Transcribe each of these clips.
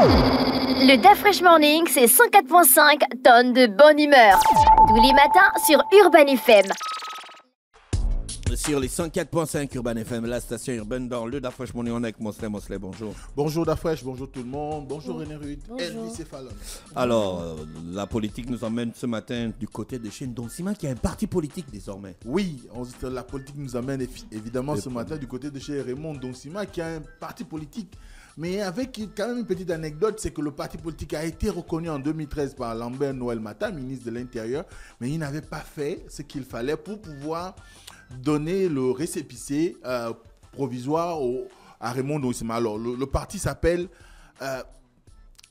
Le DAF Fresh Morning, c'est 104.5 tonnes de bonne humeur. Tous les matins sur Urban FM. Sur les 104.5 Urban FM, la station urbaine dans le DAF Fresh Morning, on est avec Mosley. Mosley, bonjour. Bonjour DAF Fresh, bonjour tout le monde. Bonjour René Rude, Elvis et Fallon. Alors, la politique nous emmène ce matin du côté de chez Ndonsima, qui a un parti politique désormais. Oui, la politique nous amène évidemment ce matin du côté de chez Raymond Ndonsima, qui a un parti politique. Mais avec quand même une petite anecdote, c'est que le parti politique a été reconnu en 2013 par Lambert Noël Mata, ministre de l'Intérieur, mais il n'avait pas fait ce qu'il fallait pour pouvoir donner le récépissé provisoire à Raymond Ndonsima. Alors, le parti s'appelle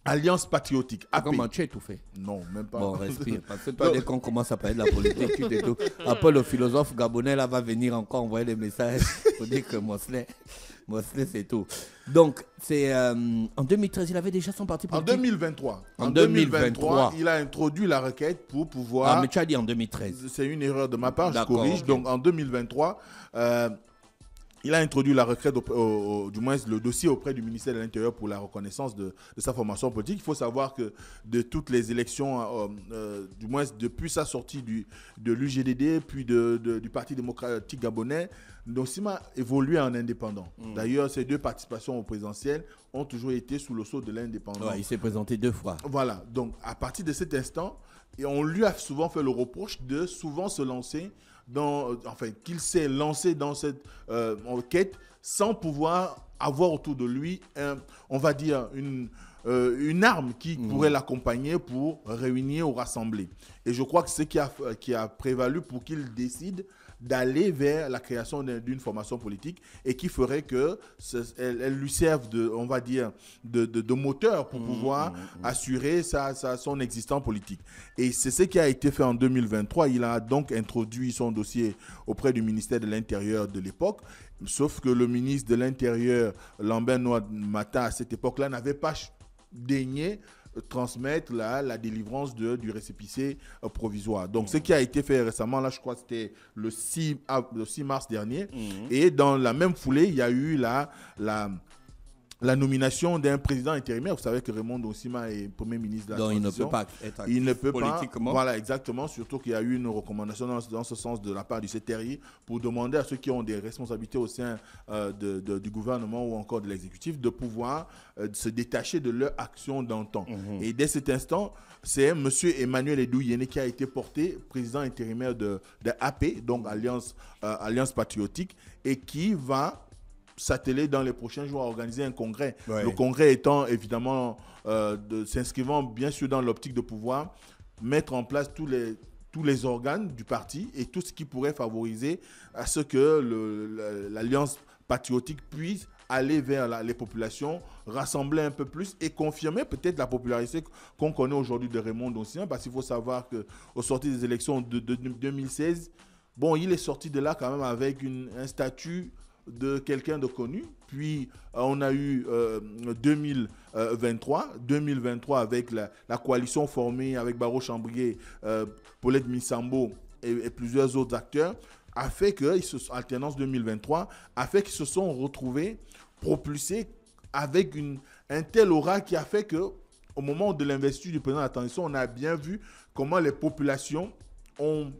Alliance Patriotique. AP. Comment tu as tout fait? Non, même pas. Bon, respire. Parce que toi, dès qu'on commence à parler de la politique, tu te tout. Après, le philosophe gabonais là, va venir encore envoyer des messages pour dire que Mosley, c'est tout. Donc, c'est en 2013, il avait déjà son parti politique. En 2023. En 2023, il a introduit la requête pour pouvoir... Ah, mais tu as dit en 2013. C'est une erreur de ma part, je corrige. Okay. Donc, en 2023... il a introduit la requête, du moins le dossier auprès du ministère de l'Intérieur pour la reconnaissance de sa formation politique. Il faut savoir que de toutes les élections, du moins depuis sa sortie de l'UGDD, puis du Parti démocratique gabonais, Ndonsima évoluait en indépendant. D'ailleurs, ses deux participations au présidentiel ont toujours été sous le sceau de l'indépendance. Ouais, il s'est présenté 2 fois. Voilà. Donc, à partir de cet instant, et on lui a souvent fait le reproche de souvent se lancer qu'il s'est lancé dans cette enquête sans pouvoir avoir autour de lui, on va dire, une arme qui pourrait l'accompagner pour réunir ou rassembler. Et je crois que c'est ce qui a prévalu pour qu'il décide d'aller vers la création d'une formation politique et qui ferait que elle lui serve on va dire, de moteur pour pouvoir assurer son existence politique. Et c'est ce qui a été fait en 2023. Il a donc introduit son dossier auprès du ministère de l'Intérieur de l'époque, sauf que le ministre de l'Intérieur, Lambert Noël Mata, à cette époque-là, n'avait pas daigné transmettre la délivrance du récépissé provisoire. Donc, ce qui a été fait récemment, là, je crois que c'était le 6 mars dernier. Et dans la même foulée, il y a eu la nomination d'un président intérimaire. Vous savez que Raymond Ndonsima est premier ministre de la transition. Donc, il ne peut pas être actif il ne peut politiquement. Voilà, exactement. Surtout qu'il y a eu une recommandation dans ce sens de la part du CTRI pour demander à ceux qui ont des responsabilités au sein du gouvernement ou encore de l'exécutif de pouvoir se détacher de leur action d'antan. Et dès cet instant, c'est M. Emmanuel Edou-Yene qui a été porté président intérimaire de AP, donc Alliance Patriotique, et qui va s'atteler dans les prochains jours à organiser un congrès. Ouais. Le congrès étant évidemment s'inscrivant bien sûr dans l'optique de pouvoir mettre en place tous les organes du parti et tout ce qui pourrait favoriser à ce que l'Alliance Patriotique puisse aller vers les populations, rassembler un peu plus et confirmer peut-être la popularité qu'on connaît aujourd'hui de Raymond Ndonsima, parce qu'il faut savoir qu'au sorti des élections de 2016, bon, il est sorti de là quand même avec un statut de quelqu'un de connu. Puis on a eu 2023 avec la coalition formée avec Baro Chambrier, Paulette Missambo et plusieurs autres acteurs, a fait que alternance 2023 a fait qu'ils se sont retrouvés propulsés avec un tel aura qui a fait que au moment de l'investiture du président de la transition, on a bien vu comment les populations ont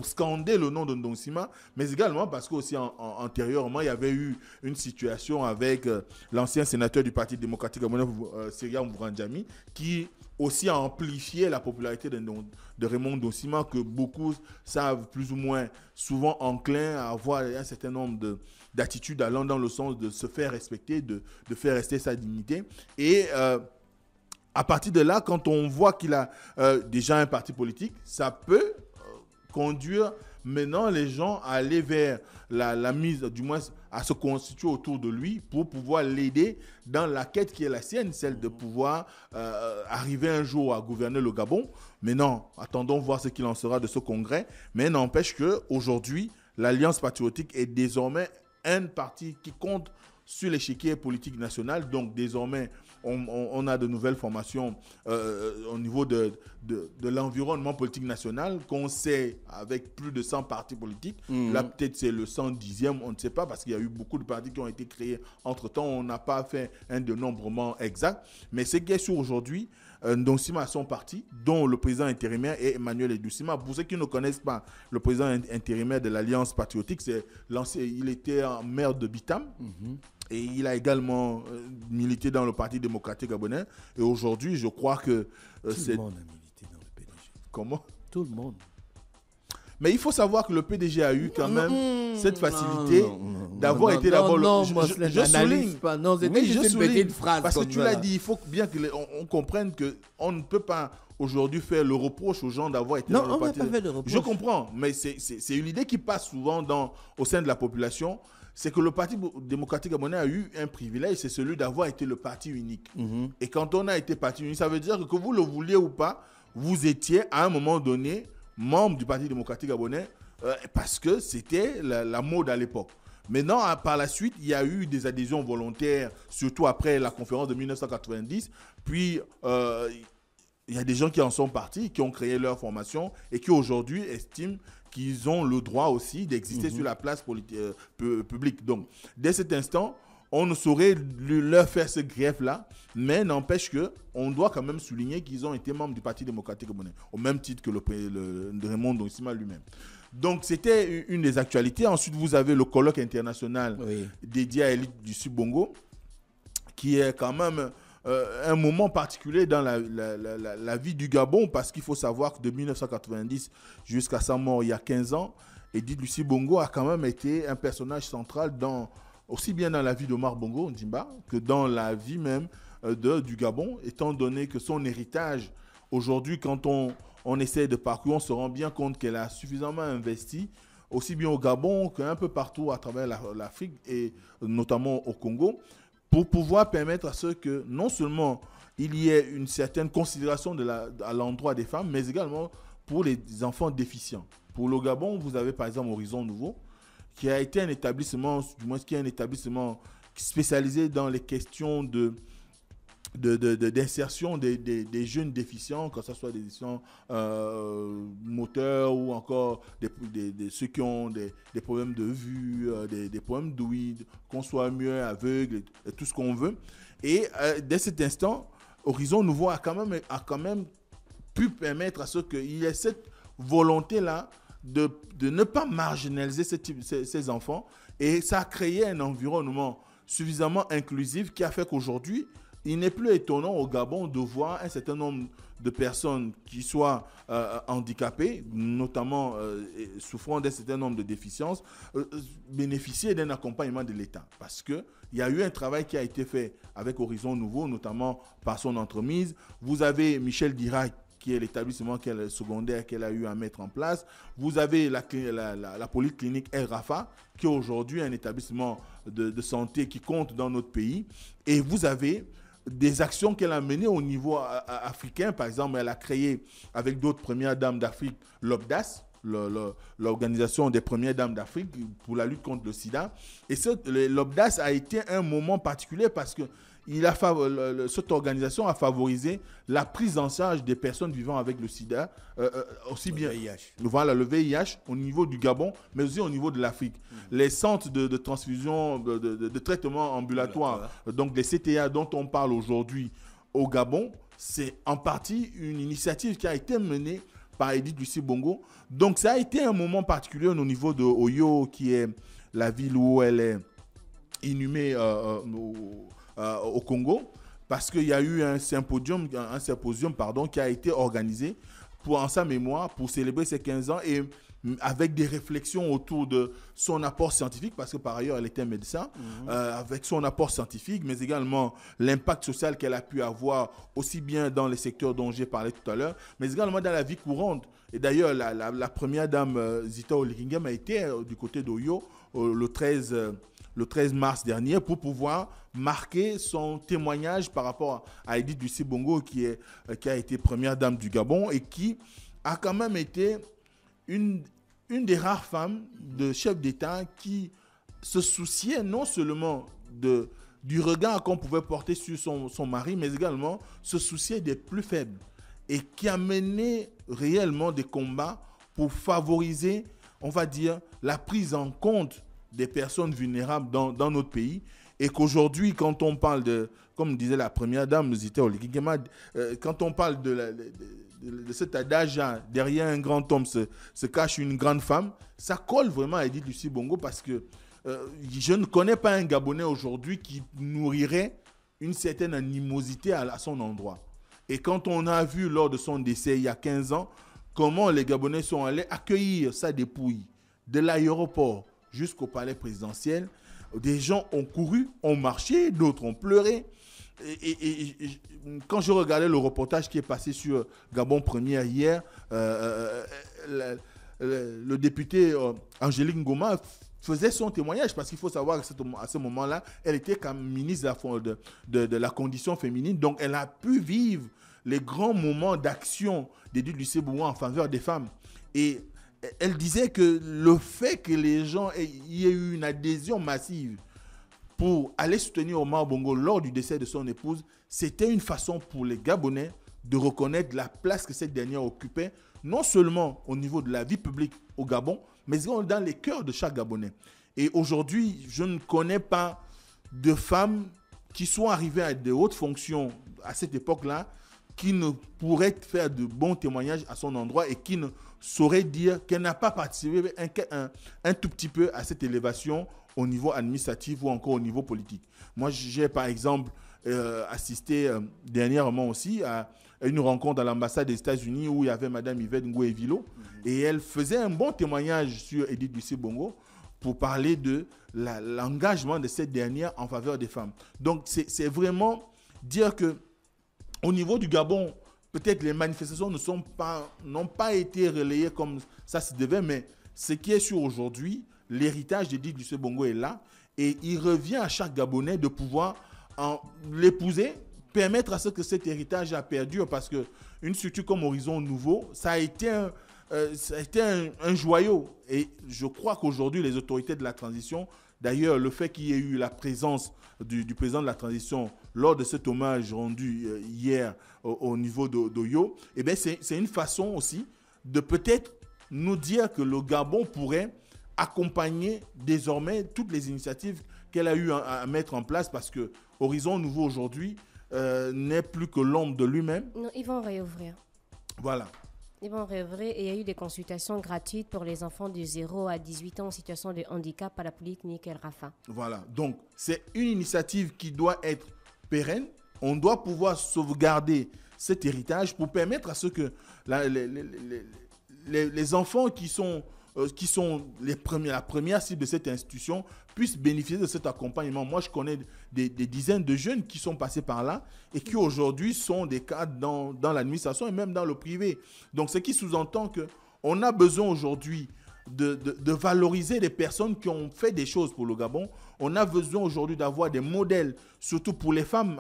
scandé le nom de Ndonsima, mais également parce qu'aussi antérieurement, il y avait eu une situation avec l'ancien sénateur du Parti démocratique gabonais, Seria Mouvrandjami, qui aussi a amplifié la popularité de Raymond Ndonsima, que beaucoup savent plus ou moins souvent enclin à avoir un certain nombre d'attitudes allant dans le sens de se faire respecter, de faire rester sa dignité. Et à partir de là, quand on voit qu'il a déjà un parti politique, ça peut conduire maintenant les gens à aller vers la mise, du moins à se constituer autour de lui pour pouvoir l'aider dans la quête qui est la sienne, celle de pouvoir arriver un jour à gouverner le Gabon. Mais non, attendons voir ce qu'il en sera de ce congrès. Mais n'empêche qu'aujourd'hui, l'Alliance Patriotique est désormais un parti qui compte sur l'échiquier politique national. Donc désormais, on a de nouvelles formations au niveau de l'environnement politique national qu'on sait avec plus de 100 partis politiques. Là, peut-être c'est le 110e, on ne sait pas parce qu'il y a eu beaucoup de partis qui ont été créés entre-temps. On n'a pas fait un dénombrement exact. Mais ce qui est sûr aujourd'hui, Ndonsima a son parti, dont le président intérimaire est Emmanuel Edoussima. Pour ceux qui ne connaissent pas le président intérimaire de l'Alliance patriotique, il était maire de Bitam. Et il a également milité dans le Parti démocratique gabonais. Et aujourd'hui, je crois que tout le monde a milité dans le PDG. Comment? Tout le monde. Mais il faut savoir que le PDG a eu quand même cette facilité d'avoir été d'abord... Je souligne. Pas. Non, c'était juste une petite phrase. Parce que tu l'as dit, il faut bien qu'on comprenne qu'on ne peut pas aujourd'hui faire le reproche aux gens d'avoir été dans le parti. Non, on n'a pas fait le reproche. Je comprends, mais c'est une idée qui passe souvent au sein de la population. C'est que le Parti démocratique gabonais a eu un privilège, c'est celui d'avoir été le parti unique. Et quand on a été parti unique, ça veut dire que vous le vouliez ou pas, vous étiez à un moment donné membre du Parti démocratique gabonais parce que c'était la mode à l'époque. Maintenant, par la suite, il y a eu des adhésions volontaires, surtout après la conférence de 1990. Puis, il y a des gens qui en sont partis, qui ont créé leur formation et qui aujourd'hui estiment qu'ils ont le droit aussi d'exister sur la place publique. Donc, dès cet instant, on ne saurait leur faire ce grief-là, mais n'empêche qu'on doit quand même souligner qu'ils ont été membres du Parti démocratique gabonais, au même titre que le Raymond Ndonsima lui-même. Donc, c'était une des actualités. Ensuite, vous avez le colloque international dédié à l'élite du Sud-Bongo, qui est quand même un moment particulier dans la vie du Gabon, parce qu'il faut savoir que de 1990 jusqu'à sa mort, il y a 15 ans, Edith Lucie Bongo a quand même été un personnage central aussi bien dans la vie d'Omar Bongo Ondimba que dans la vie même du Gabon, étant donné que son héritage, aujourd'hui, quand on essaie de parcourir, on se rend bien compte qu'elle a suffisamment investi, aussi bien au Gabon qu'un peu partout à travers l'Afrique et notamment au Congo, pour pouvoir permettre à ce que non seulement il y ait une certaine considération à l'endroit des femmes, mais également pour les enfants déficients. Pour le Gabon, vous avez par exemple Horizon Nouveau, qui a été un établissement, du moins qui est un établissement spécialisé dans les questions d'insertion des jeunes déficients, que ce soit des déficients moteurs ou encore ceux qui ont des problèmes de vue, des problèmes d'ouïe, qu'on soit mieux aveugle, et tout ce qu'on veut. Et dès cet instant, Horizon Nouveau a quand même pu permettre à ce qu'il y ait cette volonté-là de ne pas marginaliser ces enfants. Et ça a créé un environnement suffisamment inclusif qui a fait qu'aujourd'hui, il n'est plus étonnant au Gabon de voir un certain nombre de personnes qui soient handicapées, notamment souffrant d'un certain nombre de déficiences, bénéficier d'un accompagnement de l'État. Parce qu'il y a eu un travail qui a été fait avec Horizon Nouveau, notamment par son entremise. Vous avez Michel Dirac, qui est l'établissement secondaire qu'elle a eu à mettre en place. Vous avez la polyclinique El Rafa, qui est aujourd'hui un établissement de santé qui compte dans notre pays. Et vous avez des actions qu'elle a menées au niveau africain. Par exemple, elle a créé avec d'autres premières dames d'Afrique l'OBDAS, l'organisation des premières dames d'Afrique pour la lutte contre le sida. Et l'OBDAS a été un moment particulier parce que cette organisation a favorisé la prise en charge des personnes vivant avec le sida, aussi bien le VIH au niveau du Gabon, mais aussi au niveau de l'Afrique. Les centres de transfusion, de traitement ambulatoire, donc les CTA dont on parle aujourd'hui au Gabon, c'est en partie une initiative qui a été menée par Edith Lucie Bongo. Donc ça a été un moment particulier au niveau de Oyo, qui est la ville où elle est inhumée au Congo, parce qu'il y a eu un symposium qui a été organisé en sa mémoire pour célébrer ses 15 ans et avec des réflexions autour de son apport scientifique, parce que par ailleurs elle était médecin, avec son apport scientifique, mais également l'impact social qu'elle a pu avoir aussi bien dans les secteurs dont j'ai parlé tout à l'heure, mais également dans la vie courante. Et d'ailleurs la première dame Zita Olikingem a été du côté d'Oyo le 13 mars dernier pour pouvoir marquer son témoignage par rapport à Edith Lucie Bongo qui a été première dame du Gabon et qui a quand même été une des rares femmes de chef d'État qui se souciait non seulement du regard qu'on pouvait porter sur son mari, mais également se soucier des plus faibles. Et qui a mené réellement des combats pour favoriser, on va dire, la prise en compte des personnes vulnérables dans notre pays. Et qu'aujourd'hui, quand on parle de, comme disait la première dame, quand on parle de cet adage, derrière un grand homme se cache une grande femme, ça colle vraiment à Edith Lucie Bongo parce que je ne connais pas un Gabonais aujourd'hui qui nourrirait une certaine animosité à son endroit. Et quand on a vu lors de son décès il y a 15 ans, comment les Gabonais sont allés accueillir sa dépouille de l'aéroport jusqu'au palais présidentiel, des gens ont couru, ont marché, d'autres ont pleuré. Et quand je regardais le reportage qui est passé sur Gabon Première hier, le député Angélique Ngoma faisait son témoignage parce qu'il faut savoir qu'à ce moment-là, elle était comme ministre de la condition féminine. Donc, elle a pu vivre les grands moments d'action d'Edith Lucie Bongo en faveur des femmes. Et elle disait que le fait que les gens y aient eu une adhésion massive pour aller soutenir Omar Bongo lors du décès de son épouse, c'était une façon pour les Gabonais de reconnaître la place que cette dernière occupait, non seulement au niveau de la vie publique au Gabon, mais également dans les cœurs de chaque Gabonais. Et aujourd'hui, je ne connais pas de femmes qui sont arrivées à de hautes fonctions à cette époque-là, qui ne pourrait faire de bons témoignages à son endroit et qui ne saurait dire qu'elle n'a pas participé un tout petit peu à cette élévation au niveau administratif ou encore au niveau politique. Moi, j'ai par exemple assisté dernièrement aussi à une rencontre à l'ambassade des États-Unis où il y avait Mme Yvette Ngoué-Vilo et elle faisait un bon témoignage sur Edith Lucie Bongo pour parler de l'engagement de cette dernière en faveur des femmes. Donc, c'est vraiment dire que au niveau du Gabon, peut-être les manifestations n'ont pas été relayées comme ça se devait, mais ce qui est sûr aujourd'hui, l'héritage d'Edith Lucie Bongo est là et il revient à chaque Gabonais de pouvoir l'épouser, permettre à ce que cet héritage a perdure parce qu'une structure comme Horizon Nouveau, ça a été un joyau. Et je crois qu'aujourd'hui, les autorités de la transition, d'ailleurs, le fait qu'il y ait eu la présence du président de la transition lors de cet hommage rendu hier au niveau d'Oyo, eh bien, c'est une façon aussi de peut-être nous dire que le Gabon pourrait accompagner désormais toutes les initiatives qu'elle a eu à mettre en place parce que Horizon Nouveau aujourd'hui n'est plus que l'ombre de lui-même. Non, ils vont réouvrir. Voilà. Ils vont réouvrir et il y a eu des consultations gratuites pour les enfants de 0 à 18 ans en situation de handicap à la polyclinique El Rafa. Voilà. Donc, c'est une initiative qui doit être pérenne. On doit pouvoir sauvegarder cet héritage pour permettre à ce que les enfants qui sont la première cible de cette institution puissent bénéficier de cet accompagnement. Moi, je connais des dizaines de jeunes qui sont passés par là et qui aujourd'hui sont des cadres dans l'administration et même dans le privé. Donc, ce qui sous-entend qu'on a besoin aujourd'hui de valoriser les personnes qui ont fait des choses pour le Gabon. On a besoin aujourd'hui d'avoir des modèles, surtout pour les femmes,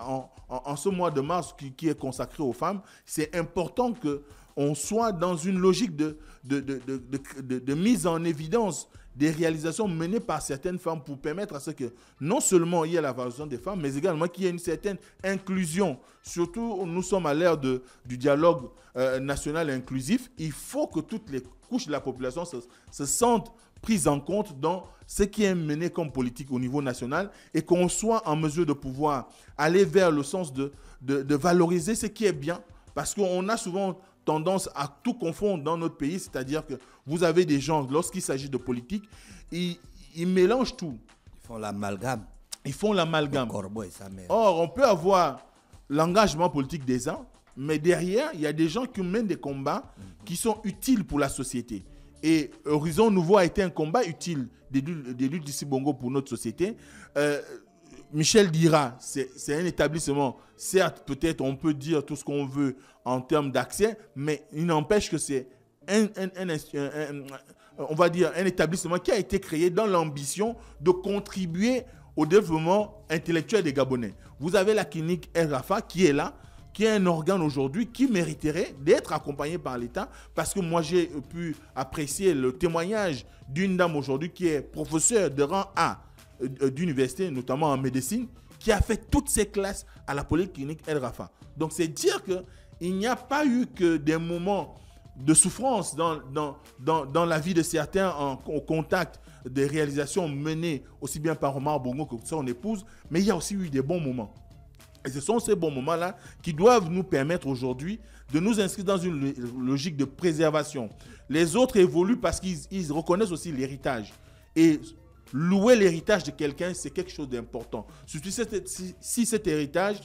en ce mois de mars qui est consacré aux femmes. C'est important qu'on soit dans une logique de mise en évidence des réalisations menées par certaines femmes pour permettre à ce que non seulement il y ait la valorisation des femmes, mais également qu'il y ait une certaine inclusion. Surtout, nous sommes à l'ère du dialogue national inclusif. Il faut que toutes les couches de la population se sentent prises en compte dans ce qui est mené comme politique au niveau national et qu'on soit en mesure de pouvoir aller vers le sens de valoriser ce qui est bien. Parce qu'on a souvent tendance à tout confondre dans notre pays, c'est-à-dire que vous avez des gens, lorsqu'il s'agit de politique, ils mélangent tout. Ils font l'amalgame. Ils font l'amalgame. Corbeau et sa mère. Or, on peut avoir l'engagement politique des uns, mais derrière, il y a des gens qui mènent des combats qui sont utiles pour la société. Et Horizon Nouveau a été un combat utile des luttes d'ici Bongo pour notre société. Michel dira, c'est un établissement, certes, peut-être on peut dire tout ce qu'on veut en termes d'accès, mais il n'empêche que c'est on va dire un établissement qui a été créé dans l'ambition de contribuer au développement intellectuel des Gabonais. Vous avez la clinique El Rafa qui est là, qui est un organe aujourd'hui qui mériterait d'être accompagné par l'État, parce que moi j'ai pu apprécier le témoignage d'une dame aujourd'hui qui est professeure de rang A d'université, notamment en médecine, qui a fait toutes ses classes à la polyclinique El Rafa. Donc c'est dire qu'il n'y a pas eu que des moments de souffrance dans la vie de certains au contact des réalisations menées aussi bien par Omar Bongo que son épouse, mais il y a aussi eu des bons moments. Et ce sont ces bons moments-là qui doivent nous permettre aujourd'hui de nous inscrire dans une logique de préservation. Les autres évoluent parce qu'ils reconnaissent aussi l'héritage. Et louer l'héritage de quelqu'un, c'est quelque chose d'important. Surtout si cet héritage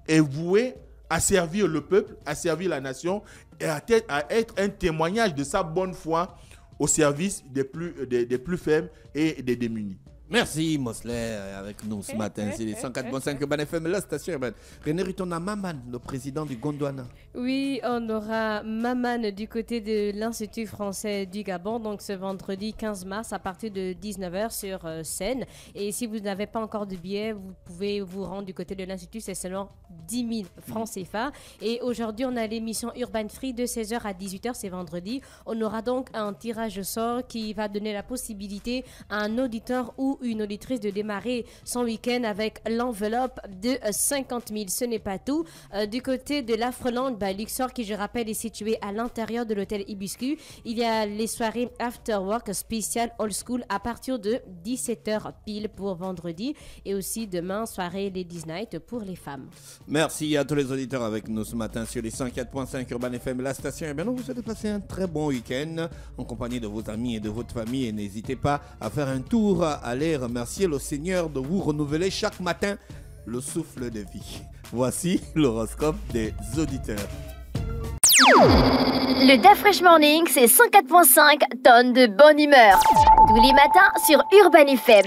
est voué à servir le peuple, à servir la nation et à être un témoignage de sa bonne foi au service des plus faibles et des démunis. Merci Mosley avec nous ce matin. C'est les 104.5 Urban FM, la station urbaine. René Ritona Maman, le président du Gondwana. Oui, on aura Maman du côté de l'Institut français du Gabon, donc ce vendredi 15 mars à partir de 19h sur scène. Et si vous n'avez pas encore de billets, vous pouvez vous rendre du côté de l'Institut, c'est seulement 10 000 francs CFA. Et aujourd'hui, on a l'émission Urban Free de 16h à 18h, c'est vendredi. On aura donc un tirage au sort qui va donner la possibilité à un auditeur ou une auditrice de démarrer son week-end avec l'enveloppe de 50 000. Ce n'est pas tout. Du côté de l'Afroland, Luxor, qui je rappelle est situé à l'intérieur de l'hôtel Hibiscus, il y a les soirées After Work spécial Old School à partir de 17h pile pour vendredi, et aussi demain soirée Ladies Night pour les femmes. Merci à tous les auditeurs avec nous ce matin sur les 104.5 Urban FM, la station. Et bien, vous allez passer un très bon week-end en compagnie de vos amis et de votre famille, et n'hésitez pas à faire un tour, à aller remercier le Seigneur de vous renouveler chaque matin le souffle de vie. Voici l'horoscope des auditeurs. Le DA Fresh Morning, c'est 104.5 tonnes de bonne humeur. Tous les matins sur Urban FM.